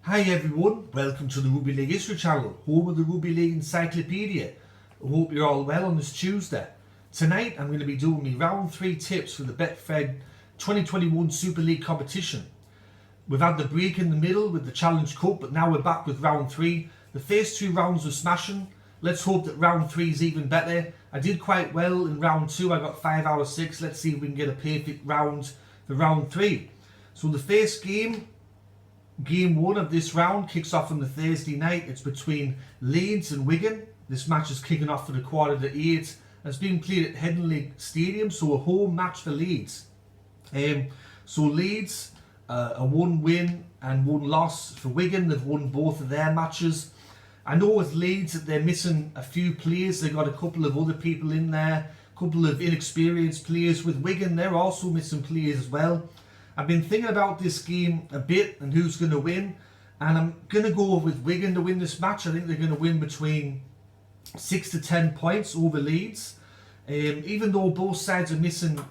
Hi everyone, welcome to the Rugby League History channel, home of the Rugby League Encyclopedia. I hope you're all well on this Tuesday. Tonight I'm going to be doing my round 3 tips for the Betfred 2021 Super League competition. We've had the break in the middle with the Challenge Cup, but now we're back with round 3. The first 2 rounds were smashing. Let's hope that round 3 is even better. I did quite well in round 2, I got 5 out of 6. Let's see if we can get a perfect round for round 3. So the first game 1 of this round kicks off on the Thursday night. It's between Leeds and Wigan. This match is kicking off for the 7:45. It's being played at Headingley Stadium, so a home match for Leeds. So Leeds, a 1 win and 1 loss for Wigan. They've won both of their matches. I know with Leeds that they're missing a few players. They've got a couple of other people in there, a couple of inexperienced players. With Wigan, they're also missing players as well. I've been thinking about this game a bit and who's going to win, and I'm going to go with Wigan to win this match. I think they're going to win between 6 to 10 points over Leeds. Even though both sides are missing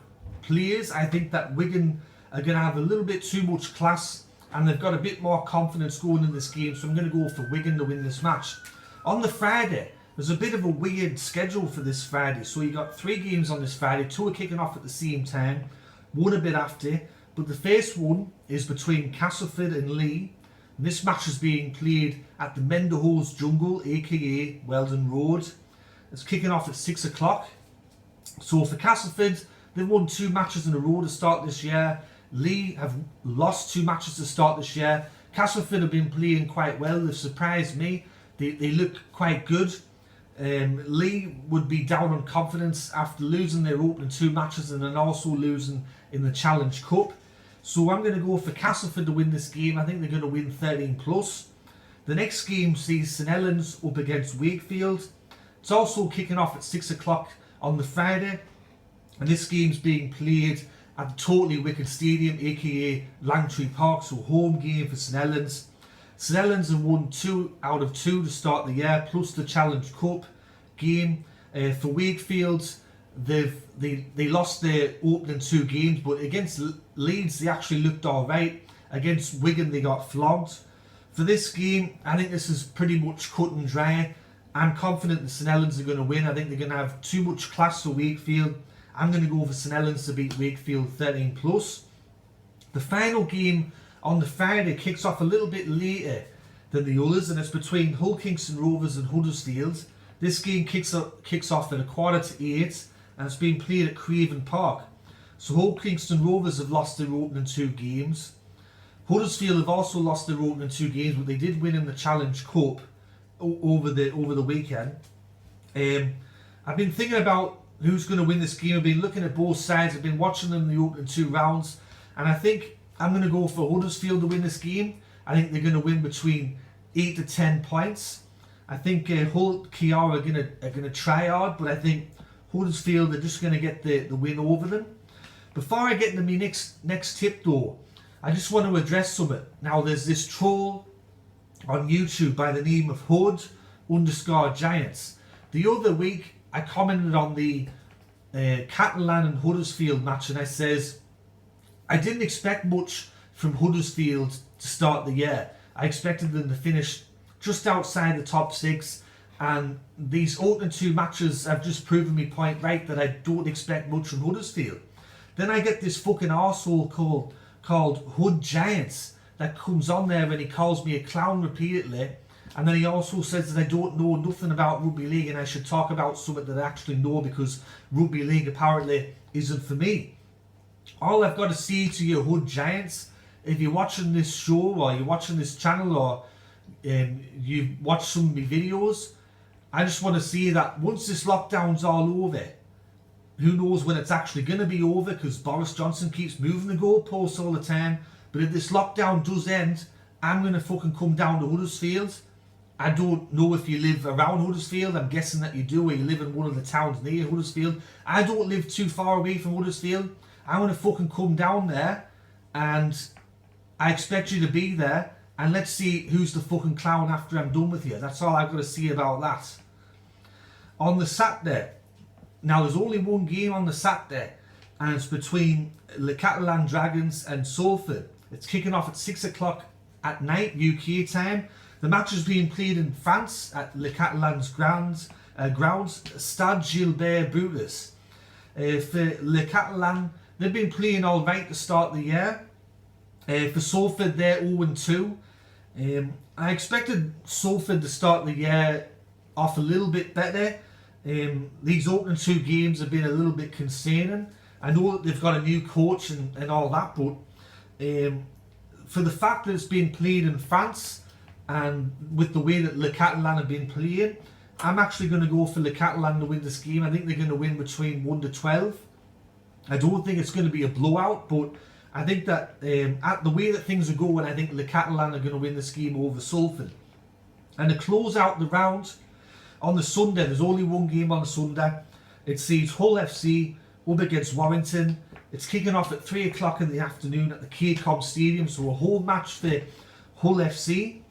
players, I think that Wigan are going to have a little bit too much class and they've got a bit more confidence going in this game, so I'm going to go for Wigan to win this match. On the Friday, there's a bit of a weird schedule for this Friday. So you got 3 games on this Friday, 2 are kicking off at the same time, 1 a bit after. But the first one is between Castleford and Lee. And this match is being played at the Menderhose Jungle, aka Weldon Road. It's kicking off at 6 o'clock. So for Castleford, they've won 2 matches in a row to start this year. Lee have lost 2 matches to start this year. Castleford have been playing quite well. They've surprised me. They look quite good. Lee would be down on confidence after losing their opening 2 matches and then also losing in the Challenge Cup. So I'm going to go for Castleford to win this game. I think they're going to win 13+. The next game sees St Helens up against Wakefield. It's also kicking off at 6 o'clock on the Friday. And this game's being played at the Totally Wicked Stadium, aka Langtree Park. So home game for St Helens. St Helens have won 2 out of 2 to start the year, plus the Challenge Cup game. For Wakefield, they lost their opening 2 games, but against Leeds they actually looked alright. Against Wigan they got flogged. For this game, I think this is pretty much cut and dry. I'm confident the St Helens are going to win. I think they're going to have too much class for Wakefield. I'm going to go for St Helens to beat Wakefield 13+. The final game on the Friday kicks off a little bit later than the others, and it's between Hull Kingston Rovers and Huddersfield. This game kicks off at 7:45, and it's being played at Craven Park. So Hull Kingston Rovers have lost their opening 2 games. Huddersfield have also lost their opening 2 games, but they did win in the Challenge Cup over the weekend. I've been thinking about who's going to win this game. I've been looking at both sides. I've been watching them in the opening 2 rounds, and I think I'm going to go for Huddersfield to win this game. I think they're going to win between 8 to 10 points. I think Hull Kiara are going to try hard, but I think Huddersfield are just going to get the win over them. Before I get into my next tip though, I just want to address something. Now there's this troll on YouTube by the name of Hood_Giants. The other week I commented on the Catalan and Huddersfield match, and I says I didn't expect much from Huddersfield to start the year. I expected them to finish just outside the top 6, and these opening 2 matches have just proven me point right that I don't expect much from Huddersfield. Then I get this fucking arsehole called Hood Giants that comes on there and he calls me a clown repeatedly, and then he also says that I don't know nothing about rugby league and I should talk about something that I actually know, because rugby league apparently isn't for me. All I've got to say to you Hood Giants, if you're watching this show or you're watching this channel or you've watched some of my videos, I just want to say that once this lockdown's all over, who knows when it's actually going to be over, because Boris Johnson keeps moving the goalposts all the time, but if this lockdown does end, I'm going to fucking come down to Huddersfield. I don't know if you live around Huddersfield. I'm guessing that you do, or you live in one of the towns near Huddersfield. I don't live too far away from Huddersfield. I'm going to fucking come down there, and I expect you to be there, and let's see who's the fucking clown after I'm done with you. That's all I've got to say about that. On the Saturday, now there's only 1 game on the Saturday, and it's between Le Catalan Dragons and Salford. It's kicking off at 6 o'clock at night UK time. The match is being played in France at Le Catalan's grounds, Stade Gilbert Brutus. For Le Catalan, they've been playing all right to start the year. For Salford, they're 0-2. I expected Salford to start the year off a little bit better. These opening 2 games have been a little bit concerning. I know that they've got a new coach and all that, but for the fact that it's been played in France and with the way that Le Catalan have been playing, I'm actually going to go for Le Catalan to win this game. I think they're going to win between 1-12. I don't think it's going to be a blowout, but I think that at the way that things are going, I think Le Catalan are going to win this game over Salford. And to close out the round, on the Sunday, there's only one game on the Sunday. It sees Hull FC up against Warrington. It's kicking off at 3 o'clock in the afternoon at the KCOM Stadium, so a home match for Hull FC.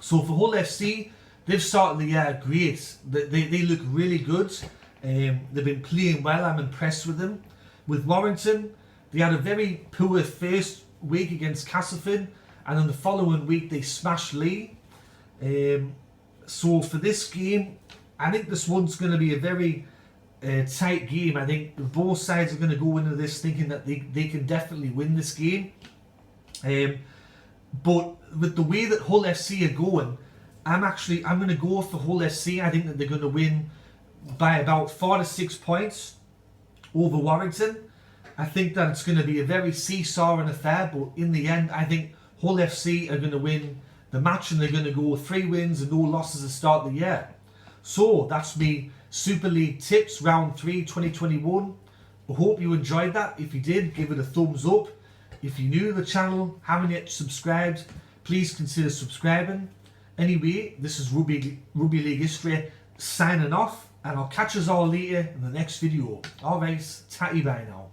So for Hull FC, they've started the year great. They look really good. They've been playing well. I'm impressed with them. With Warrington, they had a very poor first week against Castleford, and then the following week they smashed Lee. So for this game, I think this one's going to be a very tight game. I think both sides are going to go into this thinking that they can definitely win this game. But with the way that Hull FC are going, I'm going to go for Hull FC. I think that they're going to win by about 4 to 6 points over Warrington. I think that it's going to be a very seesawing affair, but in the end, I think Hull FC are going to win the match and they're going to go 3 wins and no losses to start the year. So that's me Super League tips round 3 2021. I hope you enjoyed that. If you did, give it a thumbs up. If you're new to the channel, haven't yet subscribed, please consider subscribing. Anyway, this is Rugby League History signing off, and I'll catch us all later in the next video. Alright, tatty bye now.